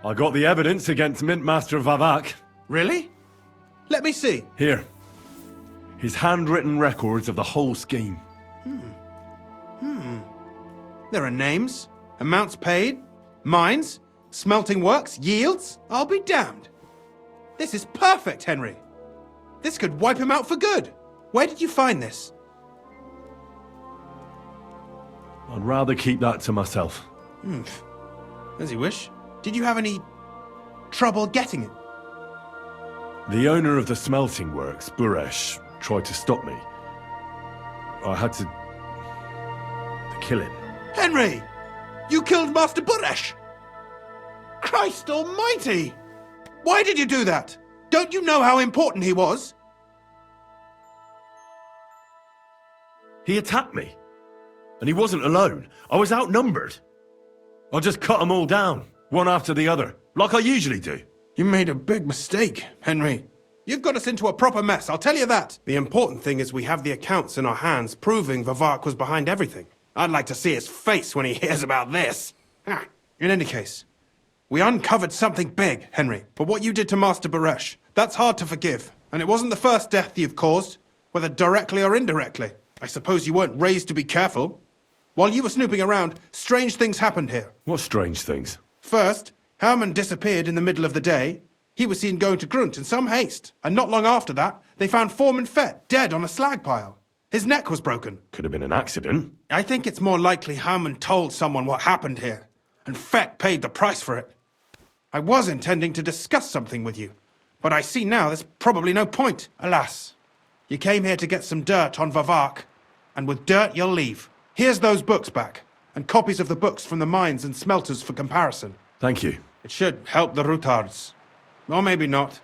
I got the evidence against Mintmaster Vavak. Really? Let me see. Here. His handwritten records of the whole scheme. There are names, amounts paid, mines, smelting works, yields. I'll be damned. This is perfect, Henry. This could wipe him out for good. Where did you find this? I'd rather keep that to myself. As you wish. Did you have any trouble getting it? The owner of the smelting works, Buresh, tried to stop me. I had to kill him. Henry! You killed Master Buresh! Christ almighty! Why did you do that? Don't you know how important he was? He attacked me. And he wasn't alone. I was outnumbered. I just cut them all down, one after the other, like I usually do. You made a big mistake, Henry. You've got us into a proper mess, I'll tell you that. The important thing is we have the accounts in our hands proving Vavak was behind everything. I'd like to see his face when he hears about this. In any case, we uncovered something big, Henry. But what you did to Master Buresh, that's hard to forgive. And it wasn't the first death you've caused, whether directly or indirectly. I suppose you weren't raised to be careful. While you were snooping around, strange things happened here. What strange things? First, Herman disappeared in the middle of the day. He was seen going to Grunt in some haste. And not long after that, they found Foreman Fett dead on a slag pile. His neck was broken. Could have been an accident. I think it's more likely Herman told someone what happened here. And Fett paid the price for it. I was intending to discuss something with you. But I see now there's probably no point. Alas, you came here to get some dirt on Vavak. And with dirt, you'll leave. Here's those books back, and copies of the books from the mines and smelters for comparison. Thank you. It should help the Rutards. Or maybe not.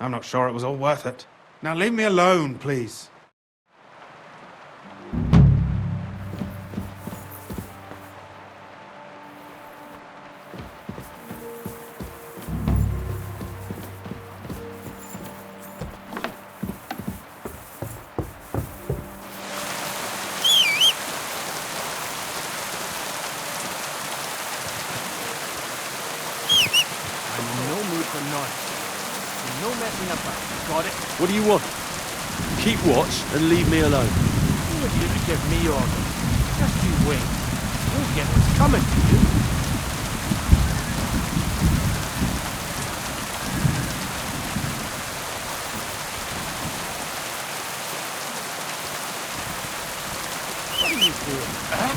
I'm not sure it was all worth it. Now leave me alone, please. Got it? What do you want? Keep watch and leave me alone. Who would you to give me orders? Just you wait. You'll get what's coming to you. What are you doing? Huh?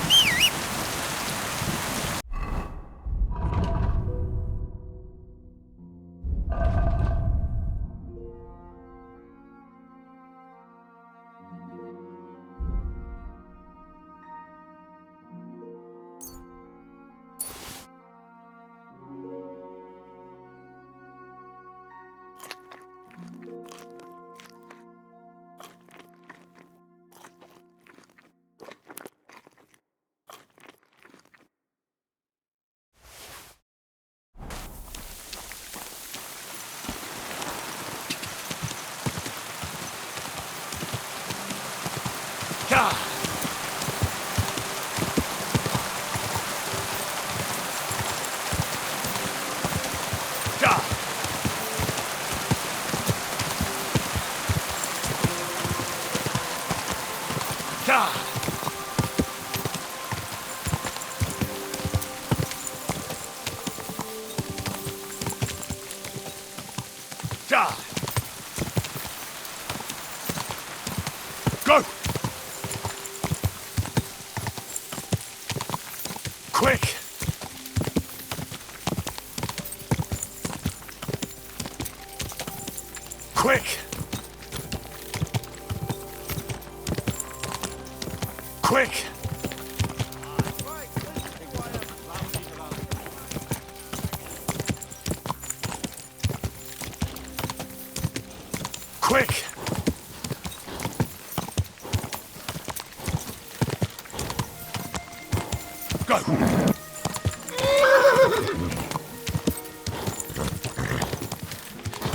Go! Quick! Quick! Quick! Quick! Go!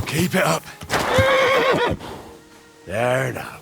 Keep it up. There now.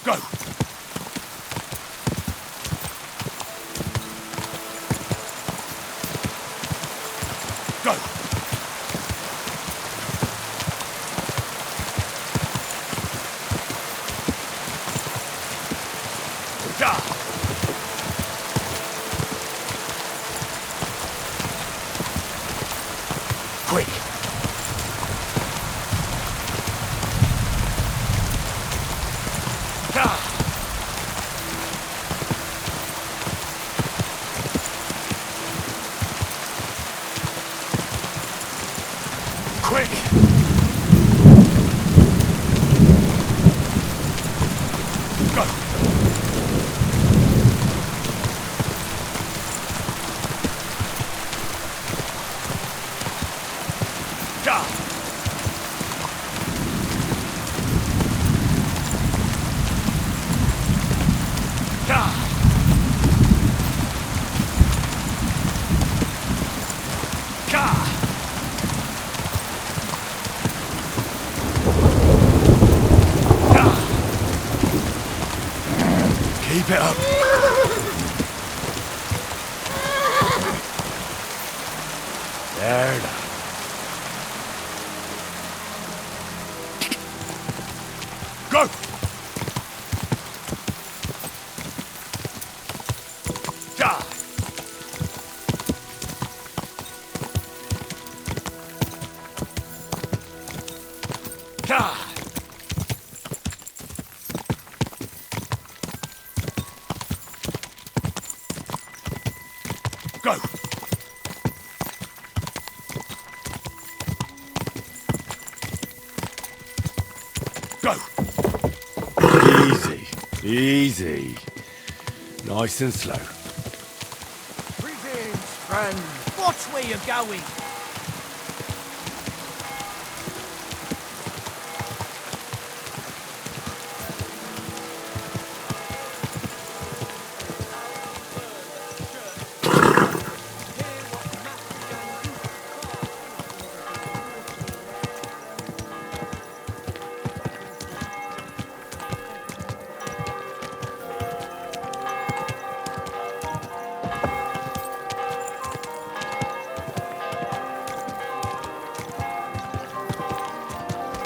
Go! Go! Ga! Quick! Ga! Quick! Go! Ga! Ga! Ga! Ga! Keep it up. There now. Go! Ga! Ga! Go! Go! Easy, easy. Nice and slow. Greetings, friend. Watch where you're going.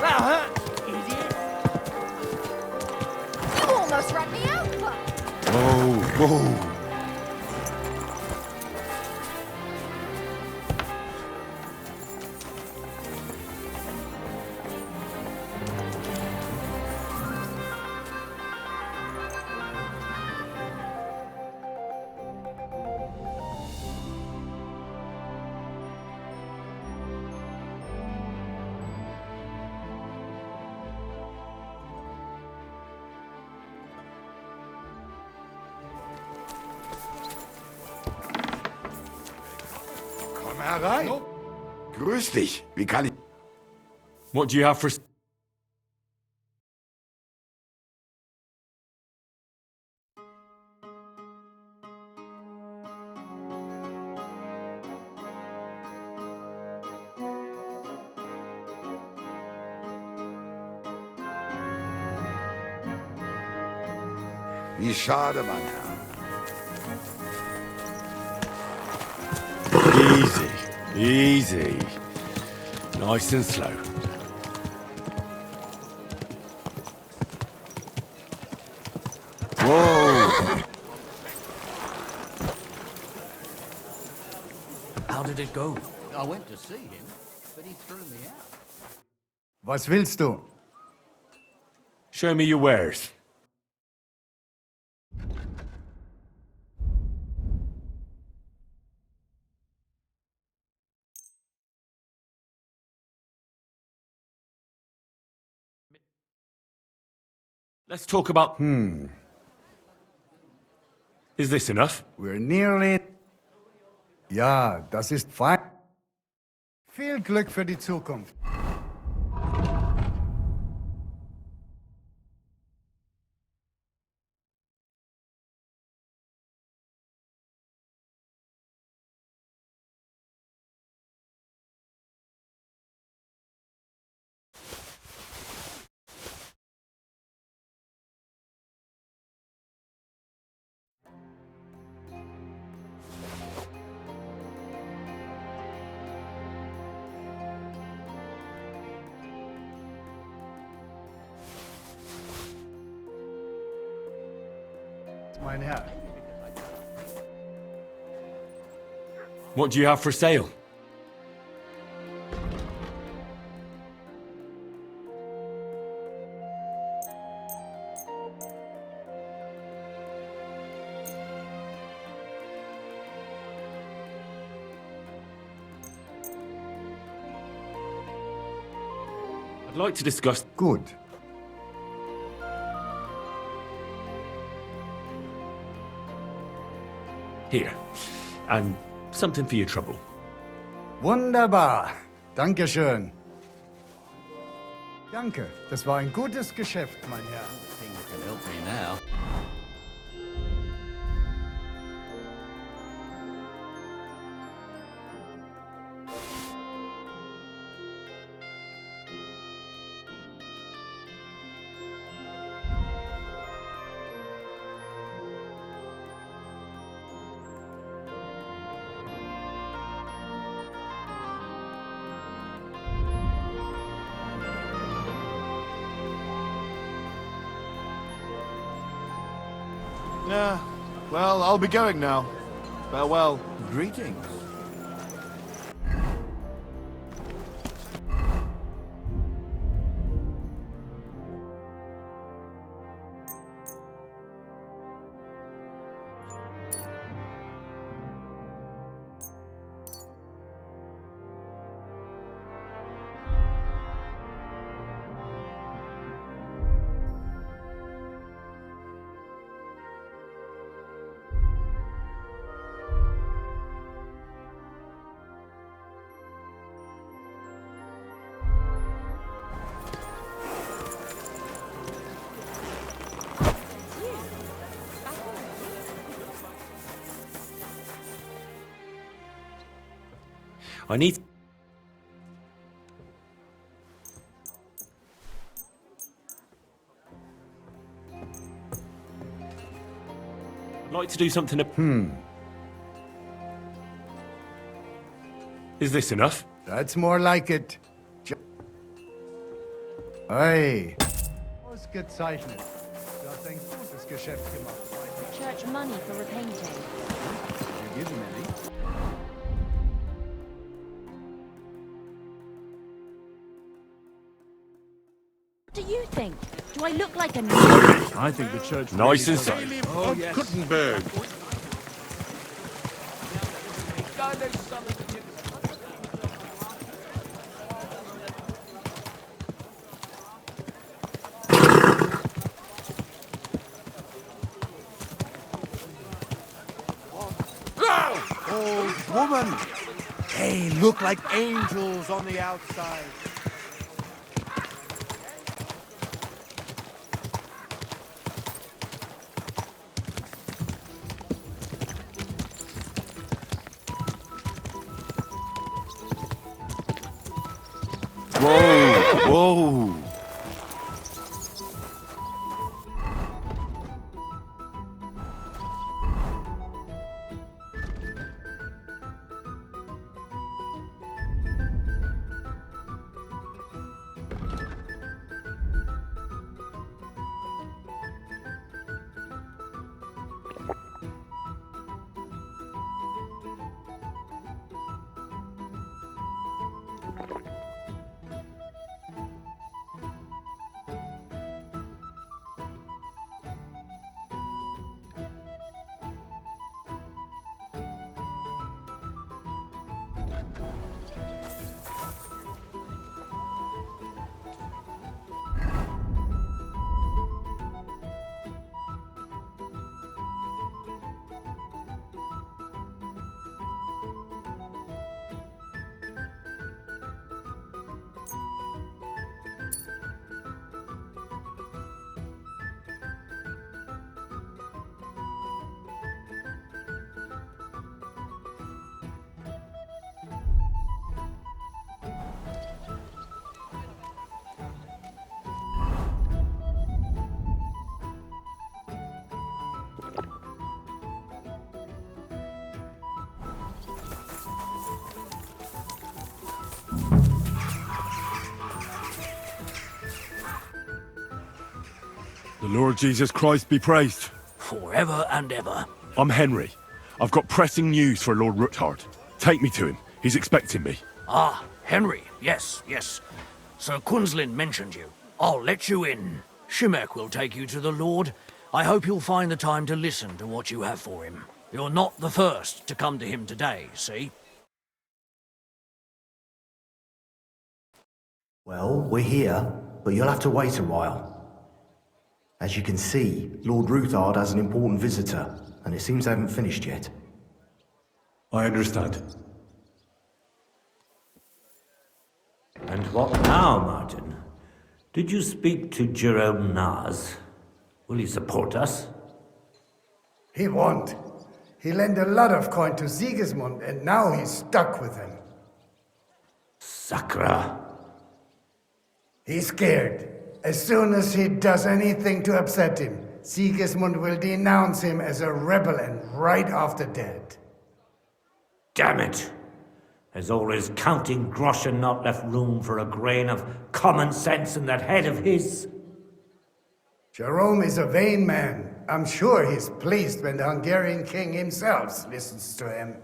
That hurt, idiot. You almost ran me over. Whoa, whoa. Komm herein. Grüß dich. Wie kann ich... What do you have for... Wie schade, mein Herr. Easy, easy. Nice and slow. Whoa! How did it go? I went to see him, but he threw me out. Was willst du? Show me your wares. Let's talk about... Is this enough? We're nearly... Ja, das ist fein. Viel Glück für die Zukunft. mein Herr. What do you have for sale? I'd like to discuss... Gut. Here. And something for your trouble. Wunderbar. Dankeschön. Danke. Das war ein gutes Geschäft, mein Herr. Think you can help me now. Yeah, well, I'll be going now. Farewell. Greetings. I need... I'd like to do something... Is this enough? That's more like it. Hey. Ausgezeichnet. Du hast ein gutes Geschäft gemacht. Church money for repainting. You give him any? What do you think? Do I look like a... I think the church... Nice inside. Oh, yes. Gutenberg. Old woman! They look like angels on the outside. Whoa! The Lord Jesus Christ be praised. forever and ever. I'm Henry. I've got pressing news for Lord Ruthard. Take me to him. He's expecting me. Ah, Henry. Yes, yes. Sir Quinslin mentioned you. I'll let you in. Shimek will take you to the Lord. I hope you'll find the time to listen to what you have for him. You're not the first to come to him today, see? Well, we're here, but you'll have to wait a while. As you can see, Lord Ruthard has an important visitor, and it seems they haven't finished yet. I understand. And what now, Martin? Did you speak to Jerome Naz? Will he support us? He won't. He lent a lot of coin to Sigismund, and now he's stuck with him. Sakra! He's scared. As soon as he does anything to upset him, Sigismund will denounce him as a rebel and right after dead. Damn it! There's always counting groschen not left room for a grain of common sense in that head of his. Jerome is a vain man. I'm sure he's pleased when the Hungarian king himself listens to him.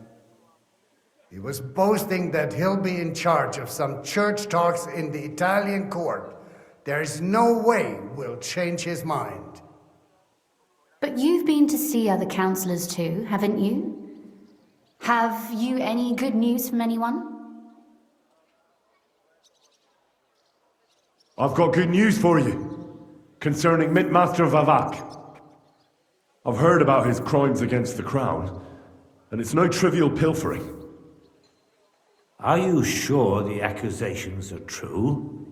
He was boasting that he'll be in charge of some church talks in the Italian court. There is no way we'll change his mind. But you've been to see other councillors too, haven't you? Have you any good news from anyone? I've got good news for you concerning Mintmaster Vavak. I've heard about his crimes against the crown, and it's no trivial pilfering. Are you sure the accusations are true?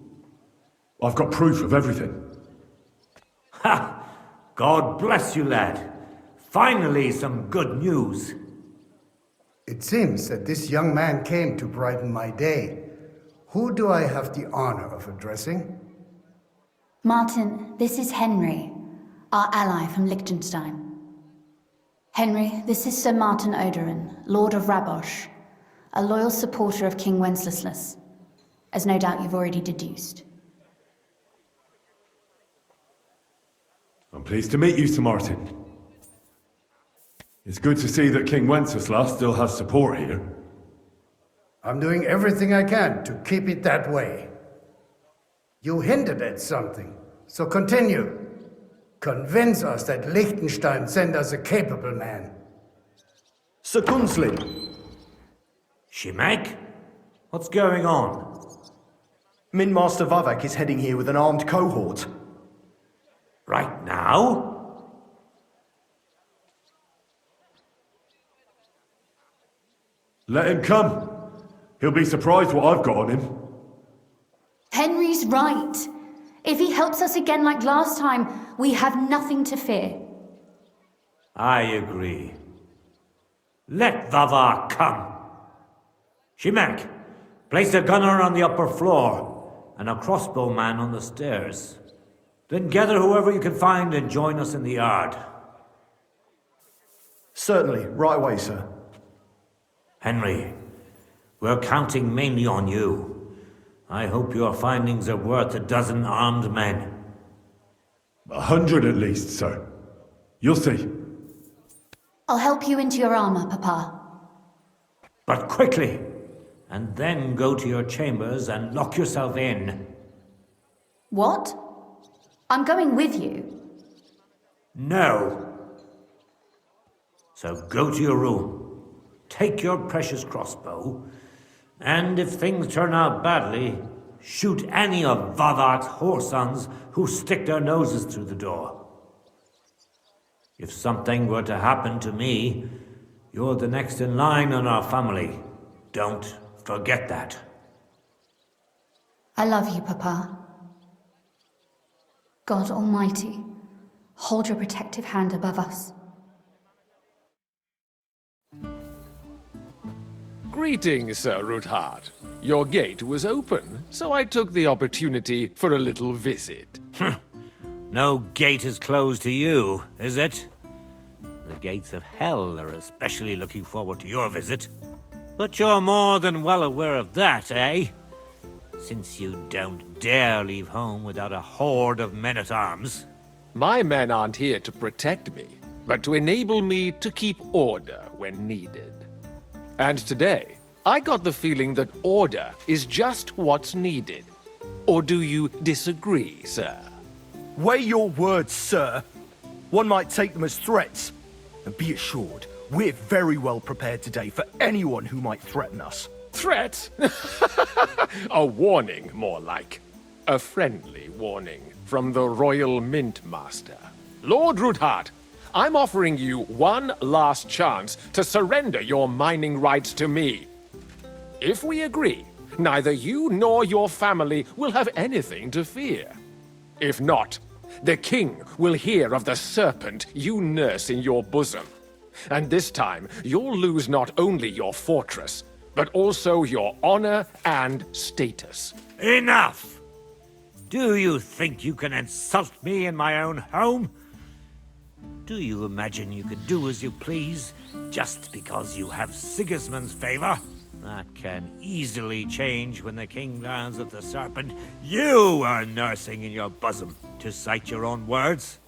I've got proof of everything. Ha! God bless you, lad. Finally, some good news. It seems that this young man came to brighten my day. Who do I have the honor of addressing? Martin, this is Henry, our ally from Liechtenstein. Henry, this is Sir Martin Odorin, Lord of Rabosh, a loyal supporter of King Wenceslas, as no doubt you've already deduced. I'm pleased to meet you, Sir Martin. It's good to see that King Wenceslas still has support here. I'm doing everything I can to keep it that way. You hinted at something, so continue. Convince us that Liechtenstein sent us a capable man. Sir Quinslin! Shimek? What's going on? Mintmaster Vavak is heading here with an armed cohort. Right now? Let him come. He'll be surprised what I've got on him. Henry's right. If he helps us again like last time, we have nothing to fear. I agree. Let Vavar come. Shimek, place a gunner on the upper floor and a crossbowman on the stairs. Then gather whoever you can find and join us in the yard. Certainly, right away, sir. Henry, we're counting mainly on you. I hope your findings are worth 12 armed men. 100 at least, sir. You'll see. I'll help you into your armor, Papa. But quickly, and then go to your chambers and lock yourself in. What? I'm going with you. No. So go to your room. Take your precious crossbow, and if things turn out badly, shoot any of Vavar's whoresons who stick their noses through the door. If something were to happen to me, you're the next in line in our family. Don't forget that. I love you, Papa. God Almighty, hold your protective hand above us. Greetings, Sir Ruthard. Your gate was open, so I took the opportunity for a little visit. No gate is closed to you, is it? The gates of hell are especially looking forward to your visit. But you're more than well aware of that, eh? Since you don't dare leave home without a horde of men-at-arms. My men aren't here to protect me. but to enable me to keep order when needed. And today, I got the feeling that order is just what's needed. Or do you disagree, sir? Weigh your words, sir. One might take them as threats. And be assured, we're very well prepared today for anyone who might threaten us. Threat? A warning, more like. A friendly warning from the Royal Mint Master. Lord Ruthard, I'm offering you one last chance to surrender your mining rights to me. If we agree, neither you nor your family will have anything to fear. If not, the king will hear of the serpent you nurse in your bosom. And this time, you'll lose not only your fortress, but also your honor and status. Enough! Do you think you can insult me in my own home? Do you imagine you can do as you please just because you have Sigismund's favor? That can easily change when the king learns of the serpent you are nursing in your bosom, to cite your own words,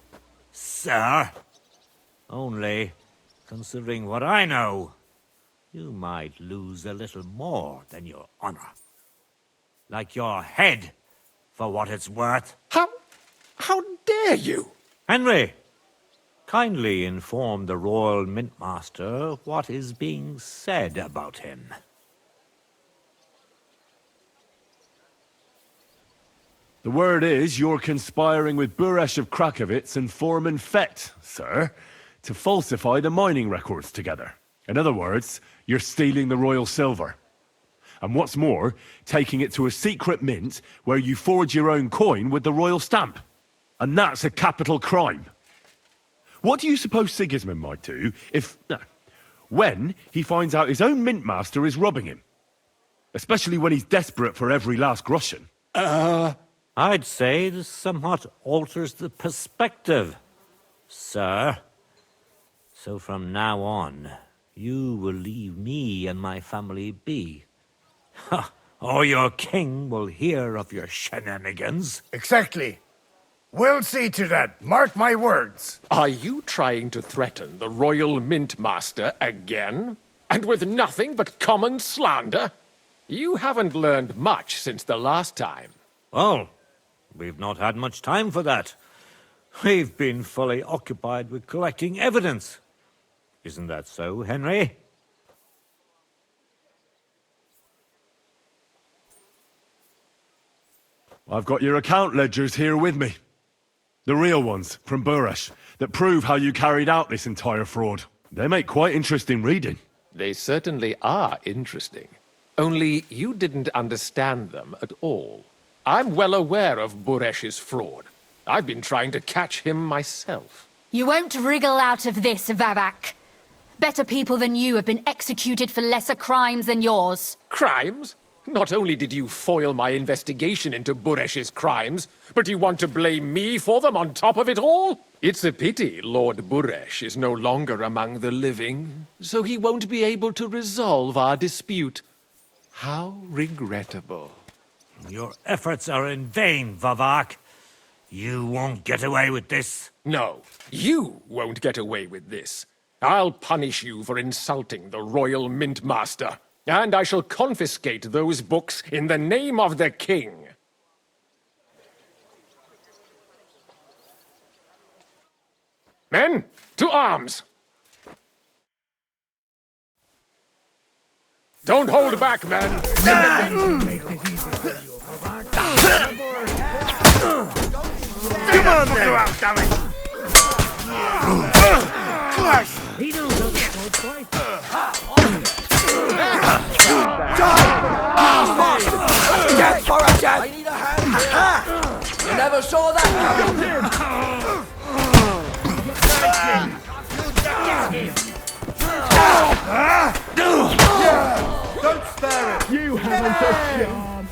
sir. Only, considering what I know, you might lose a little more than your honor. Like your head, for what it's worth. How dare you? Henry, kindly inform the Royal Mintmaster what is being said about him. The word is you're conspiring with Buresh of Krakowitz and Foreman Fett, sir, to falsify the mining records together. In other words, you're stealing the royal silver. And what's more, taking it to a secret mint where you forge your own coin with the royal stamp. And that's a capital crime. What do you suppose Sigismund might do when he finds out his own mint master is robbing him? Especially when he's desperate for every last groschen. I'd say this somewhat alters the perspective, sir. So from now on, you will leave me and my family be. Or your king will hear of your shenanigans. Exactly. We'll see to that. Mark my words. Are you trying to threaten the Royal Mint Master again? And with nothing but common slander? You haven't learned much since the last time. Well, we've not had much time for that. We've been fully occupied with collecting evidence. Isn't that so, Henry? I've got your account ledgers here with me. The real ones, from Buresh, that prove how you carried out this entire fraud. They make quite interesting reading. They certainly are interesting. Only you didn't understand them at all. I'm well aware of Buresh's fraud. I've been trying to catch him myself. You won't wriggle out of this, Vavak. Better people than you have been executed for lesser crimes than yours. Crimes? Not only did you foil my investigation into Buresh's crimes, but you want to blame me for them on top of it all? It's a pity Lord Buresh is no longer among the living, so he won't be able to resolve our dispute. How regrettable. Your efforts are in vain, Vavak. You won't get away with this. No, you won't get away with this. I'll punish you for insulting the Royal Mint Master, and I shall confiscate those books in the name of the king. Men, to arms! Don't hold back, men! Come on, then! Damn it! He knows how to fight. Death for a death! I need a hand! You never saw that Don't spare it! You haven't touched your arm!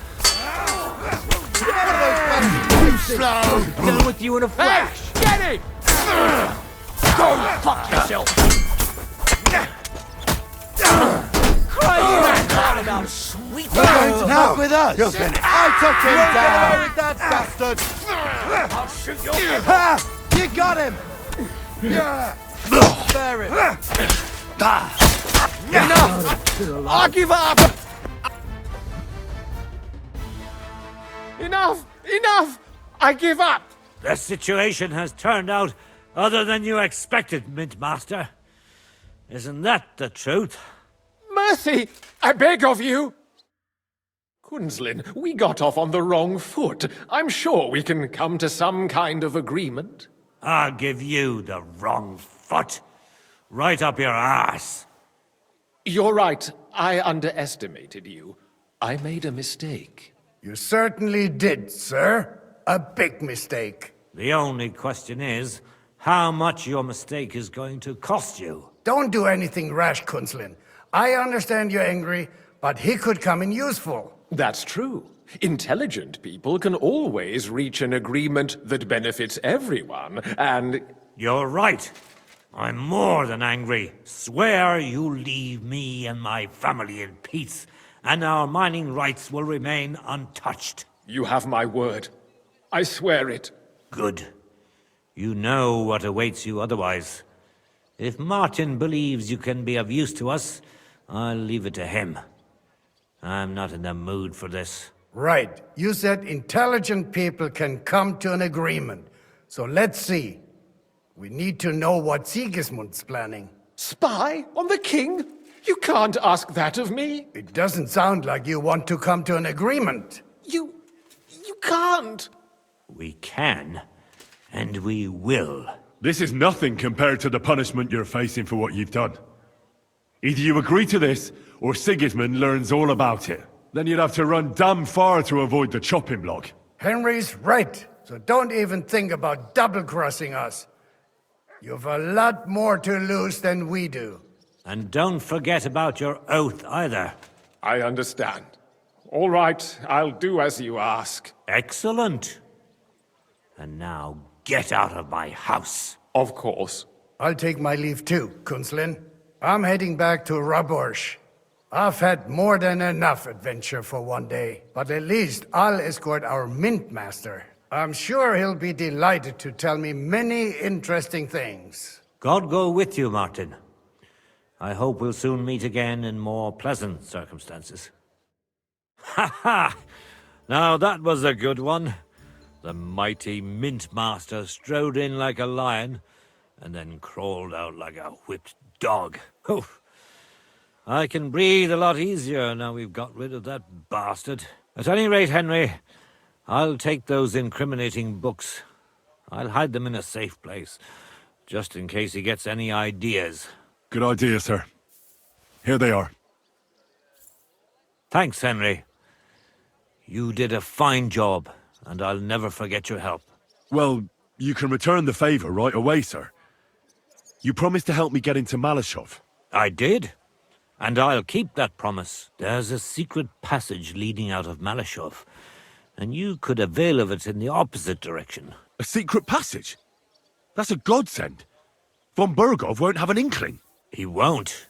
Too slow! Done with you in a flash! Hey, get it! Go fuck yourself! Crying about sweet. You're going to fuck with us! You're finished. I took him down! With that bastard! I'll shoot your head. Ha! You got him! Yeah! bear it. Enough! I give up! Enough! Enough! I give up! The situation has turned out other than you expected, Mint Master. Isn't that the truth? Mercy! I beg of you! Quinslin, we got off on the wrong foot. I'm sure we can come to some kind of agreement. I'll give you the wrong foot. Right up your ass. You're right. I underestimated you. I made a mistake. You certainly did, sir. A big mistake. The only question is, how much your mistake is going to cost you. Don't do anything rash, Kunslin. I understand you're angry, but he could come in useful. That's true. Intelligent people can always reach an agreement that benefits everyone, and... You're right. I'm more than angry. Swear you'll leave me and my family in peace, and our mining rights will remain untouched. You have my word. I swear it. Good. You know what awaits you otherwise. If Martin believes you can be of use to us, I'll leave it to him. I'm not in the mood for this. Right. You said intelligent people can come to an agreement. So let's see. We need to know what Sigismund's planning. Spy on the king? You can't ask that of me. It doesn't sound like you want to come to an agreement. You can't. We can, and we will. This is nothing compared to the punishment you're facing for what you've done. Either you agree to this, or Sigismund learns all about it. Then you'd have to run damn far to avoid the chopping block. Henry's right, so don't even think about double-crossing us. You've a lot more to lose than we do. And don't forget about your oath either. I understand. All right, I'll do as you ask. Excellent. And now get out of my house. Of course. I'll take my leave too, Kunslin. I'm heading back to Raborsh. I've had more than enough adventure for one day, but at least I'll escort our Mint Master. I'm sure he'll be delighted to tell me many interesting things. God go with you, Martin. I hope we'll soon meet again in more pleasant circumstances. Ha ha! Now that was a good one. The mighty Mint Master strode in like a lion, and then crawled out like a whipped dog. Oof. I can breathe a lot easier now we've got rid of that bastard. At any rate, Henry, I'll take those incriminating books. I'll hide them in a safe place, just in case he gets any ideas. Good idea, sir. Here they are. Thanks, Henry. You did a fine job, and I'll never forget your help. Well, you can return the favor right away, sir. You promised to help me get into Malashov. I did. And I'll keep that promise. There's a secret passage leading out of Malashov, and you could avail of it in the opposite direction. A secret passage? That's a godsend. Von Bergov won't have an inkling. He won't.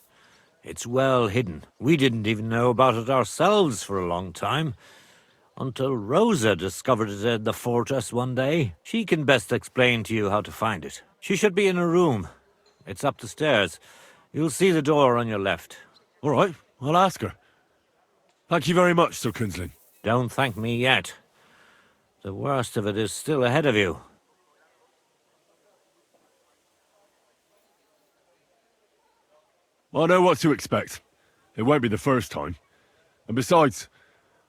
It's well hidden. We didn't even know about it ourselves for a long time, until Rosa discovered it in the fortress one day. She can best explain to you how to find it. She should be in a room. It's up the stairs. You'll see the door on your left. All right, I'll ask her. Thank you very much, Sir Kunslin. Don't thank me yet. The worst of it is still ahead of you. I know what to expect. It won't be the first time. And besides,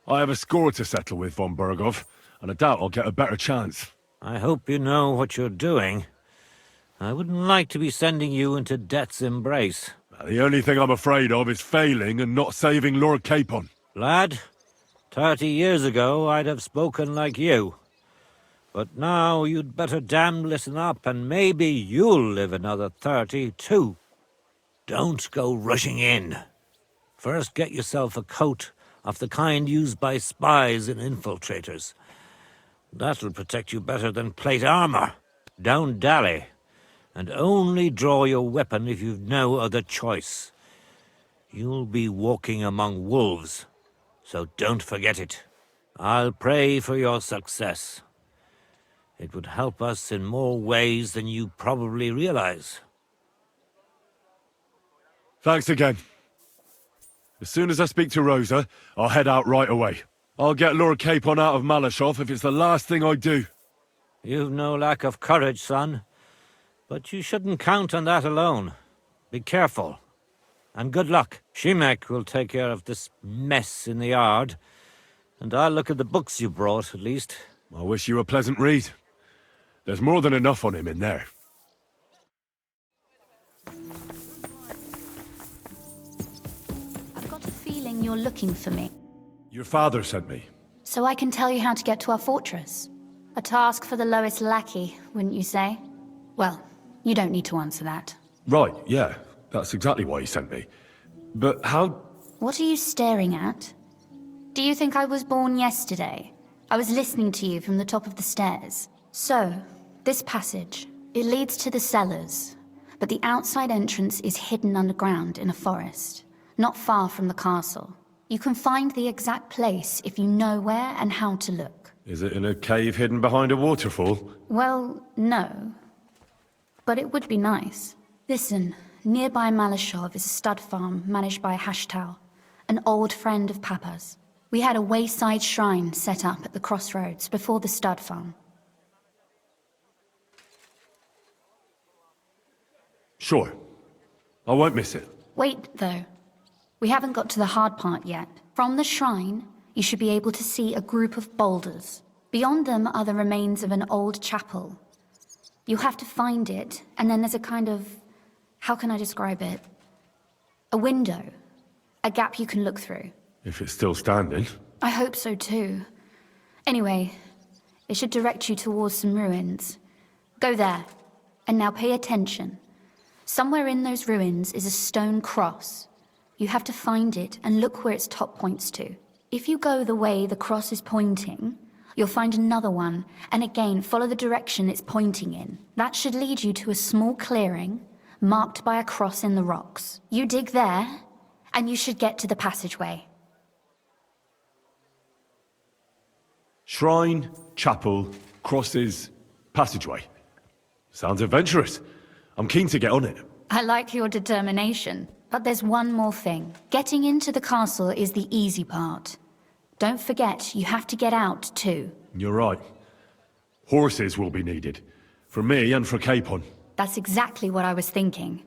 I have a score to settle with von Bergov, and I doubt I'll get a better chance. I hope you know what you're doing. I wouldn't like to be sending you into death's embrace. The only thing I'm afraid of is failing and not saving Lord Capon. Lad, 30 years ago I'd have spoken like you. But now you'd better damn listen up, and maybe you'll live another 30 too. Don't go rushing in. First get yourself a coat of the kind used by spies and infiltrators. That'll protect you better than plate armor. Don't dally. And only draw your weapon if you've no other choice. You'll be walking among wolves, so don't forget it. I'll pray for your success. It would help us in more ways than you probably realize. Thanks again. As soon as I speak to Rosa, I'll head out right away. I'll get Lord Capon out of Malashov if it's the last thing I do. You've no lack of courage, son. But you shouldn't count on that alone. Be careful. And good luck. Shimek will take care of this mess in the yard. And I'll look at the books you brought, at least. I wish you a pleasant read. There's more than enough on him in there. I've got a feeling you're looking for me. Your father sent me. So I can tell you how to get to our fortress. A task for the lowest lackey, wouldn't you say? Well, you don't need to answer that. Right, yeah. That's exactly why he sent me. But how... What are you staring at? Do you think I was born yesterday? I was listening to you from the top of the stairs. So, this passage, it leads to the cellars, but the outside entrance is hidden underground in a forest, not far from the castle. You can find the exact place if you know where and how to look. Is it in a cave hidden behind a waterfall? Well, no. But it would be nice. Listen, nearby Malashov is a stud farm managed by Hashtal, an old friend of Papa's. We had a wayside shrine set up at the crossroads before the stud farm. Sure. I won't miss it. Wait, though. We haven't got to the hard part yet. From the shrine, you should be able to see a group of boulders. Beyond them are the remains of an old chapel. You have to find it, and then there's a kind of... how can I describe it? A window. A gap you can look through. If it's still standing. I hope so too. Anyway, it should direct you towards some ruins. Go there. And now pay attention. Somewhere in those ruins is a stone cross. You have to find it and look where its top points to. If you go the way the cross is pointing, you'll find another one, and again follow the direction it's pointing in. That should lead you to a small clearing, marked by a cross in the rocks. You dig there, and you should get to the passageway. Shrine, chapel, crosses, passageway. Sounds adventurous. I'm keen to get on it. I like your determination. But there's one more thing. Getting into the castle is the easy part. Don't forget, you have to get out, too. You're right. Horses will be needed. For me and for Capon. That's exactly what I was thinking.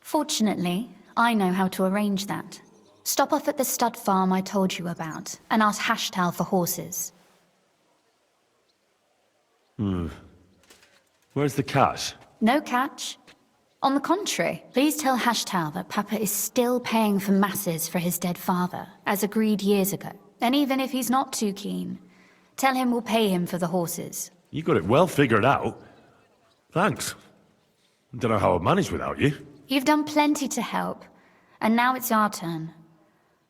Fortunately, I know how to arrange that. Stop off at the stud farm I told you about, and ask Hashtal for horses. Where's the cash? No catch. On the contrary, please tell Hashtal that Papa is still paying for masses for his dead father, as agreed years ago. And even if he's not too keen, tell him we'll pay him for the horses. You got it well figured out. Thanks. Don't know how I'd manage without you. You've done plenty to help, and now it's our turn.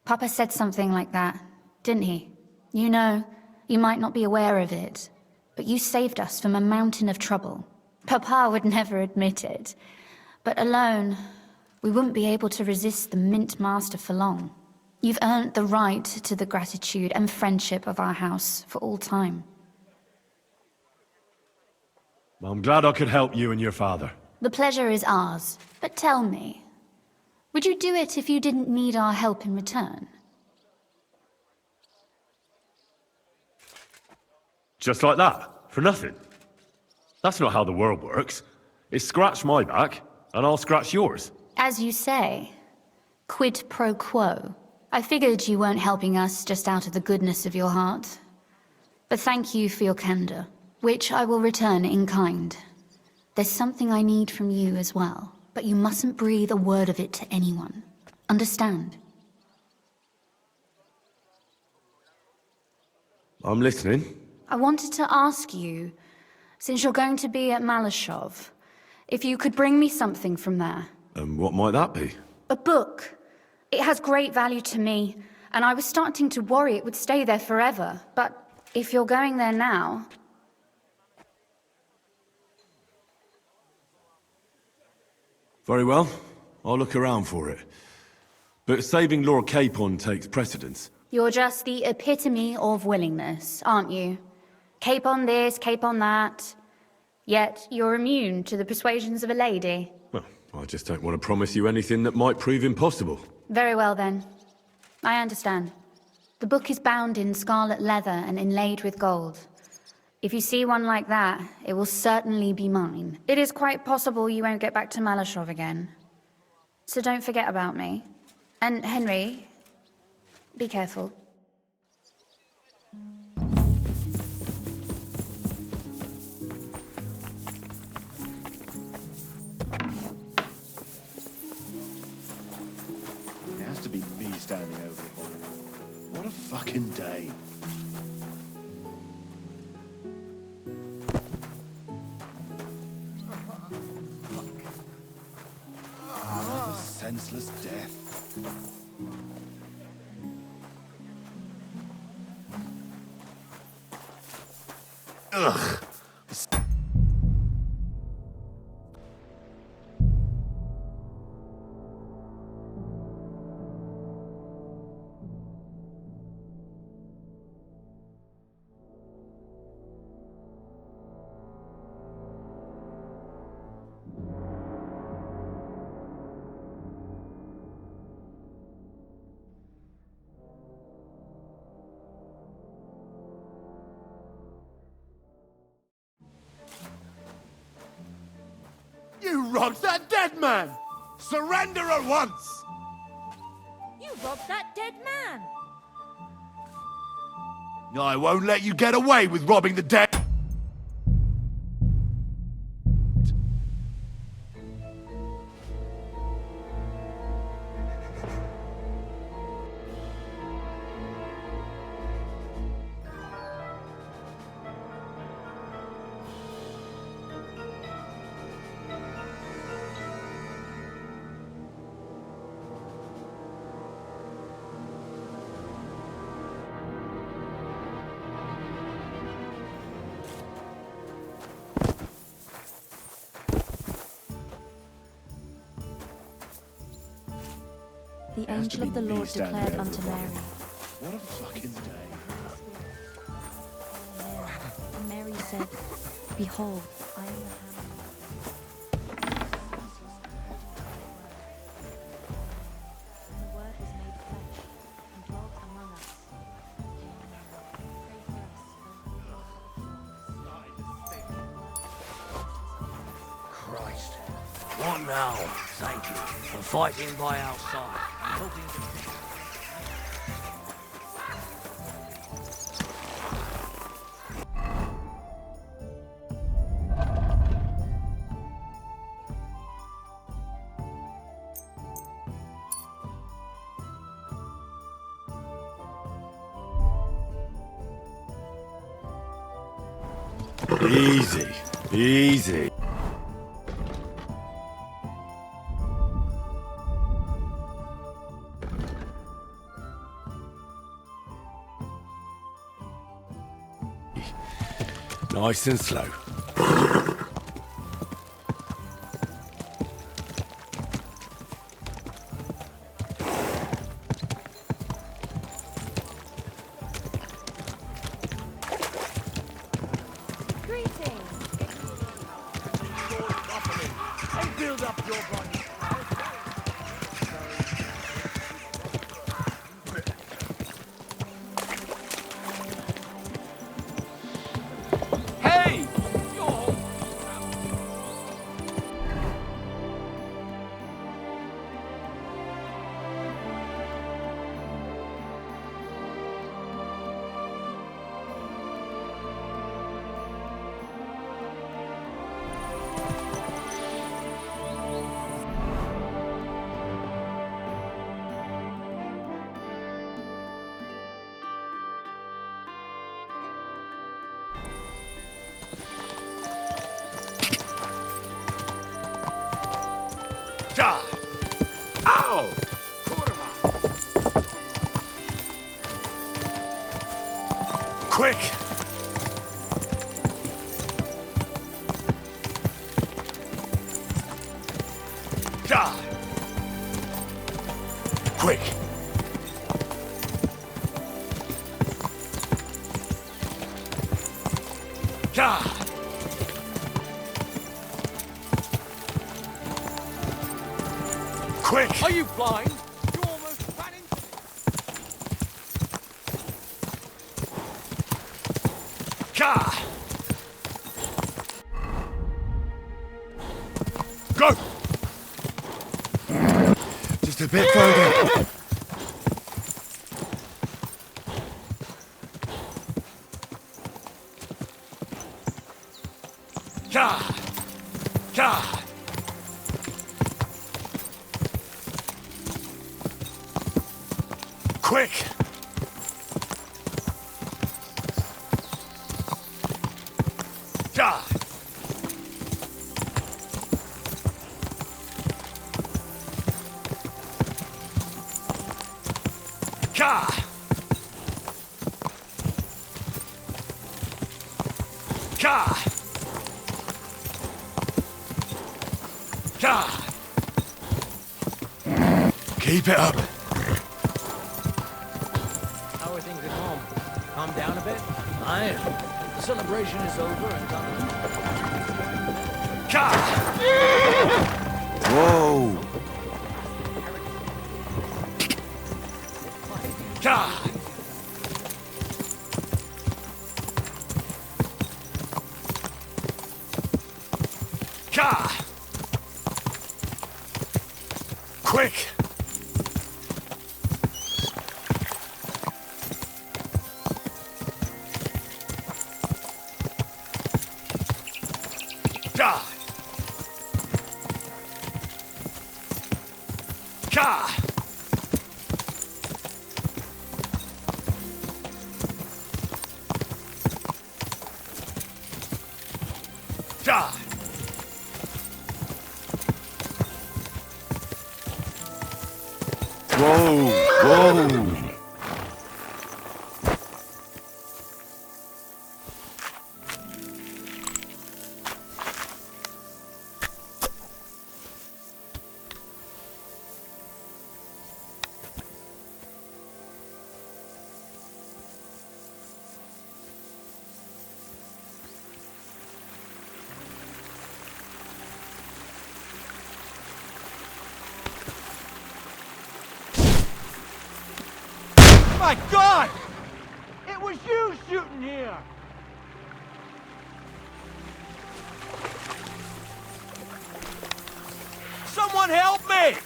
Papa said something like that, didn't he? You know, you might not be aware of it, but you saved us from a mountain of trouble. Papa would never admit it. But alone, we wouldn't be able to resist the Mint Master for long. You've earned the right to the gratitude and friendship of our house for all time. I'm glad I could help you and your father. The pleasure is ours. But tell me, would you do it if you didn't need our help in return? Just like that? For nothing? That's not how the world works. It's scratch my back, and I'll scratch yours. As you say, quid pro quo. I figured you weren't helping us just out of the goodness of your heart. But thank you for your candor, which I will return in kind. There's something I need from you as well, but you mustn't breathe a word of it to anyone. Understand? I'm listening. I wanted to ask you, since you're going to be at Malashov, if you could bring me something from there. And what might that be? A book. It has great value to me, and I was starting to worry it would stay there forever. But if you're going there now... Very well. I'll look around for it. But saving Lord Capon takes precedence. You're just the epitome of willingness, aren't you? Cape on this, cape on that. Yet you're immune to the persuasions of a lady. Well, I just don't want to promise you anything that might prove impossible. Very well then. I understand. The book is bound in scarlet leather and inlaid with gold. If you see one like that, it will certainly be mine. It is quite possible you won't get back to Malashov again. So don't forget about me. And Henry, be careful. It has to be me standing over it all. What a fucking day. Another senseless death. Ugh. You robbed that dead man! Surrender at once! You robbed that dead man! I won't let you get away with robbing the dead... The angel of the Lord declared unto Mary. What a fucking day. And Mary said, Behold, I am the handmaid. And the word was made flesh, and dwelt among us. Christ. What now? Thank you for fighting by our side. Helping to... Easy. Easy. Nice and slow. And build up your body. Hey! Ja! Ow! Quick! Ja! Quick! Ja! Quick! Are you blind? You almost ran into me. Ka! Go! Just a bit further. Ka! Ka! Quick! Ka! Ka! Ka! Ka! Keep it up. How are things at home? Calm down a bit? Aye. The celebration is over and done. Ka! Whoa! Ka! Ka! Quick! Ka! Ka! Ka! Whoa! Whoa! My God! It was you shooting here! Someone help me!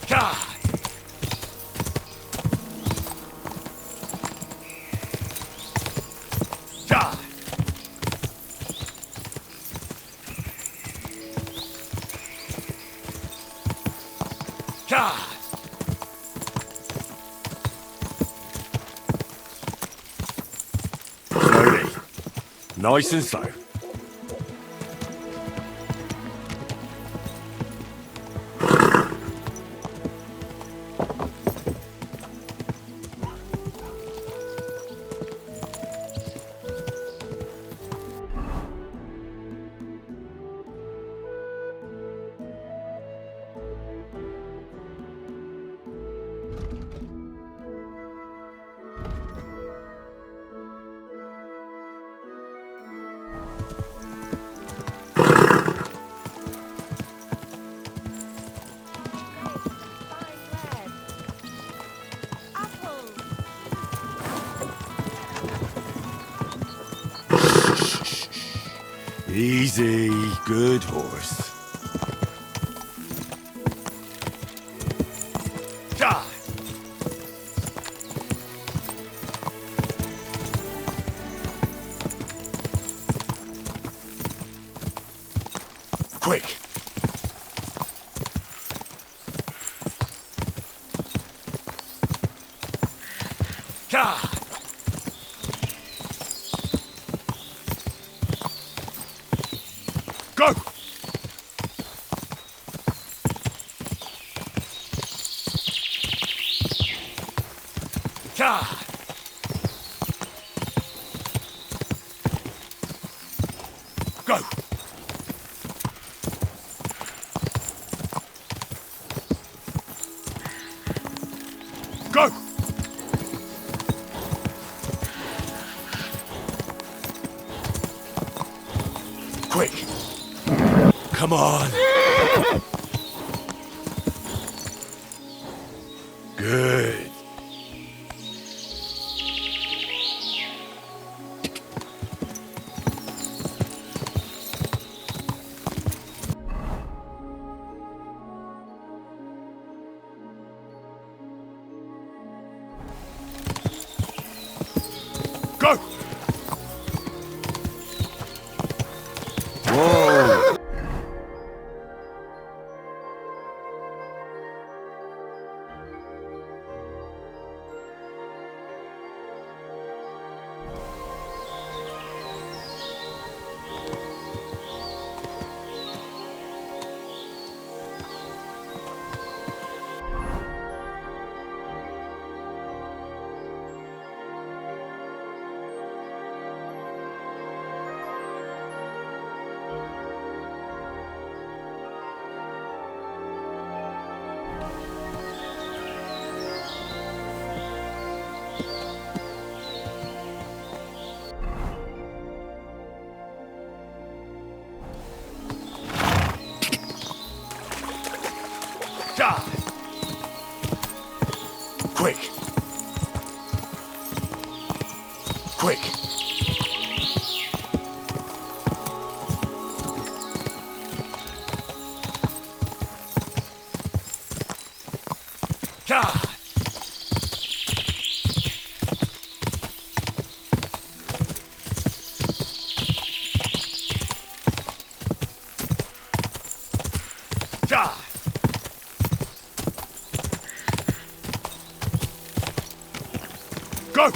Ka! Ka! Ka! Slowly. Nice and slow. Easy, good horse. Quick! Ah! Go! Ah! Go! Go! Quick! Come on! Good. Go! Whoa! Die! Quick! Quick! Die! Die! Go!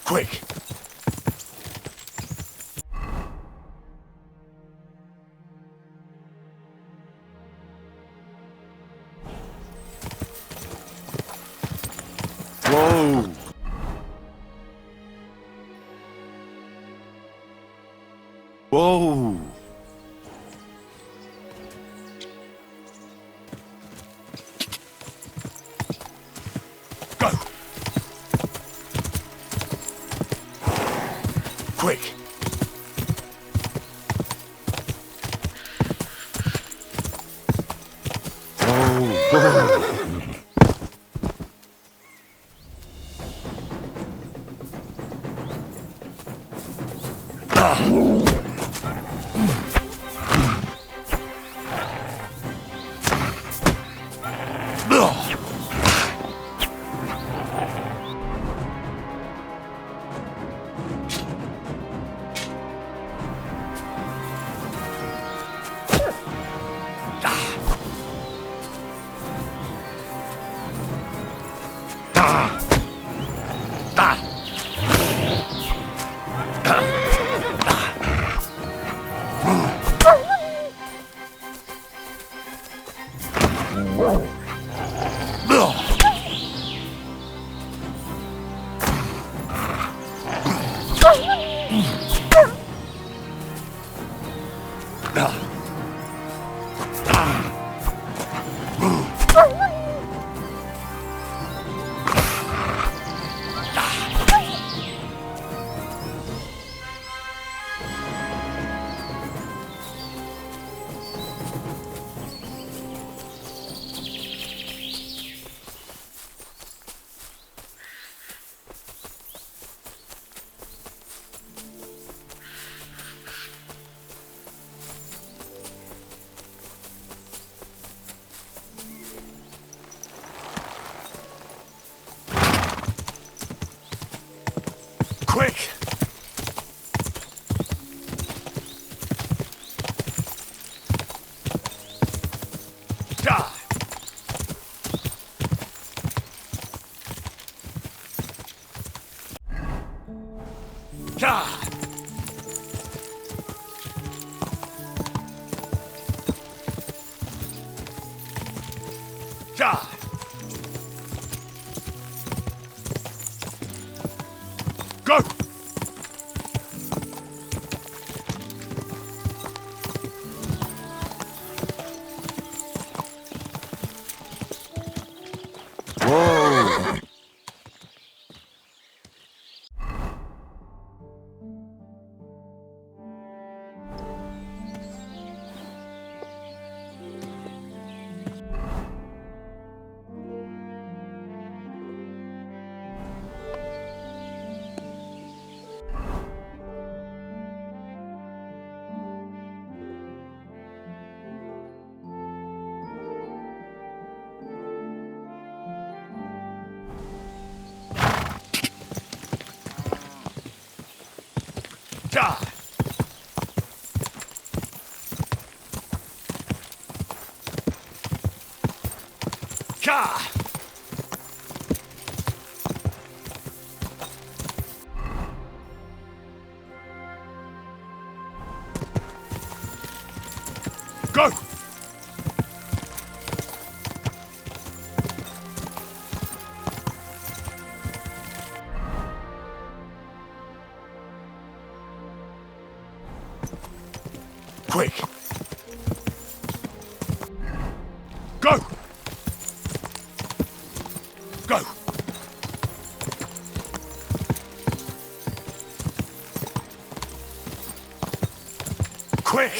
Quick! Whoa! Whoa! Go! Quick! Ja! Go! Whoa! Ja! Ja! Go! Quick! Go! Go! Quick!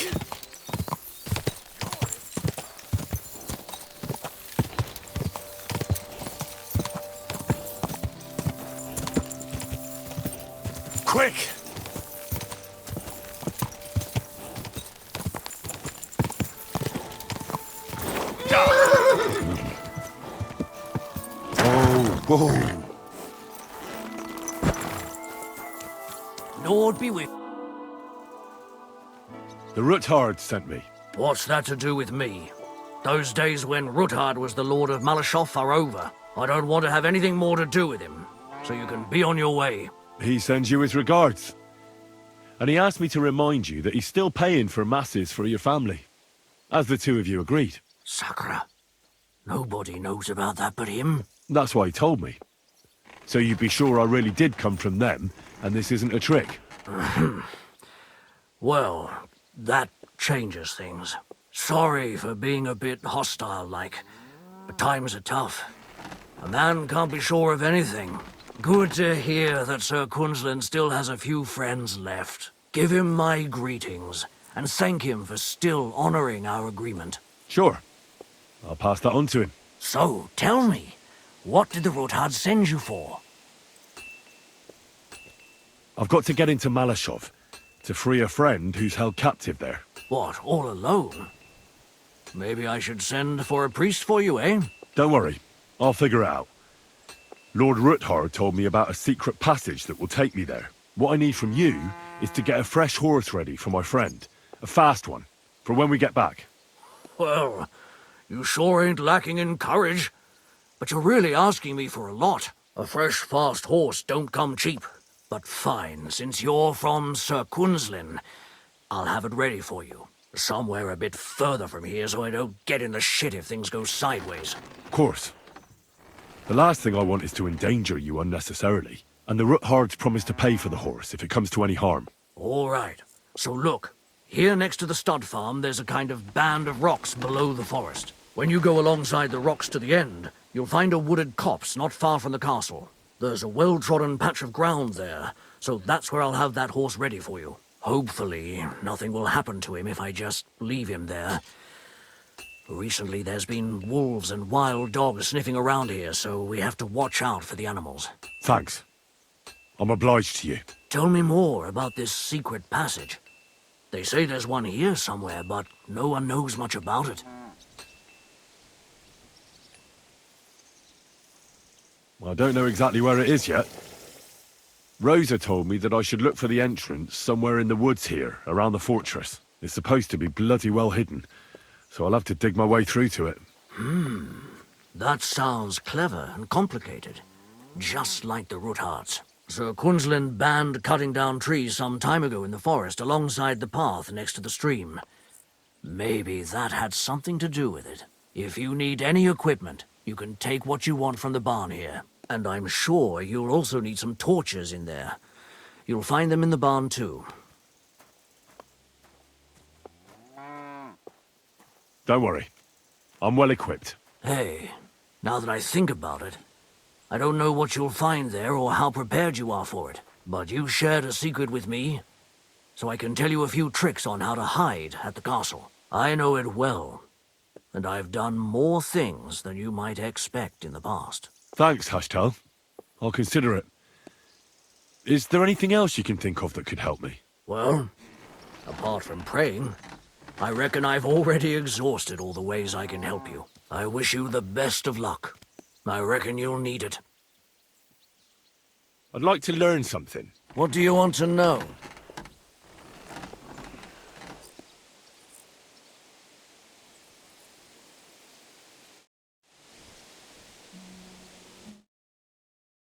Quick! Whoa! Lord be with... The Ruthard sent me. What's that to do with me? Those days when Ruthard was the Lord of Malashoff are over. I don't want to have anything more to do with him. So you can be on your way. He sends you his regards. And he asked me to remind you that he's still paying for masses for your family. As the two of you agreed. Sakura. Nobody knows about that but him. That's why he told me. So you'd be sure I really did come from them, and this isn't a trick. Well, that changes things. Sorry for being a bit hostile-like, but times are tough. A man can't be sure of anything. Good to hear that Sir Quinlan still has a few friends left. Give him my greetings, and thank him for still honoring our agreement. Sure. I'll pass that on to him. So, tell me, what did the Ruthard send you for? I've got to get into Malashov to free a friend who's held captive there. What, all alone? Maybe I should send for a priest for you, eh? Don't worry. I'll figure it out. Lord Ruthard told me about a secret passage that will take me there. What I need from you is to get a fresh horse ready for my friend. A fast one, for when we get back. Well, you sure ain't lacking in courage. But you're really asking me for a lot. A fresh, fast horse don't come cheap. But fine, since you're from Sir Quinlan, I'll have it ready for you. Somewhere a bit further from here so I don't get in the shit if things go sideways. Of course. The last thing I want is to endanger you unnecessarily. And the Ruthards promise to pay for the horse if it comes to any harm. All right. So look, here next to the stud farm there's a kind of band of rocks below the forest. When you go alongside the rocks to the end, you'll find a wooded copse not far from the castle. There's a well-trodden patch of ground there, so that's where I'll have that horse ready for you. Hopefully, nothing will happen to him if I just leave him there. Recently, there's been wolves and wild dogs sniffing around here, so we have to watch out for the animals. Thanks. I'm obliged to you. Tell me more about this secret passage. They say there's one here somewhere, but no one knows much about it. I don't know exactly where it is yet. Rosa told me that I should look for the entrance somewhere in the woods here, around the fortress. It's supposed to be bloody well hidden, so I'll have to dig my way through to it. That sounds clever and complicated. Just like the Ruthards. Sir Quinlan banned cutting down trees some time ago in the forest alongside the path next to the stream. Maybe that had something to do with it. If you need any equipment, you can take what you want from the barn here. And I'm sure you'll also need some torches in there. You'll find them in the barn too. Don't worry. I'm well equipped. Hey, now that I think about it, I don't know what you'll find there or how prepared you are for it. But you shared a secret with me, so I can tell you a few tricks on how to hide at the castle. I know it well, and I've done more things than you might expect in the past. Thanks, Hashtal. I'll consider it. Is there anything else you can think of that could help me? Well, apart from praying, I reckon I've already exhausted all the ways I can help you. I wish you the best of luck. I reckon you'll need it. I'd like to learn something. What do you want to know?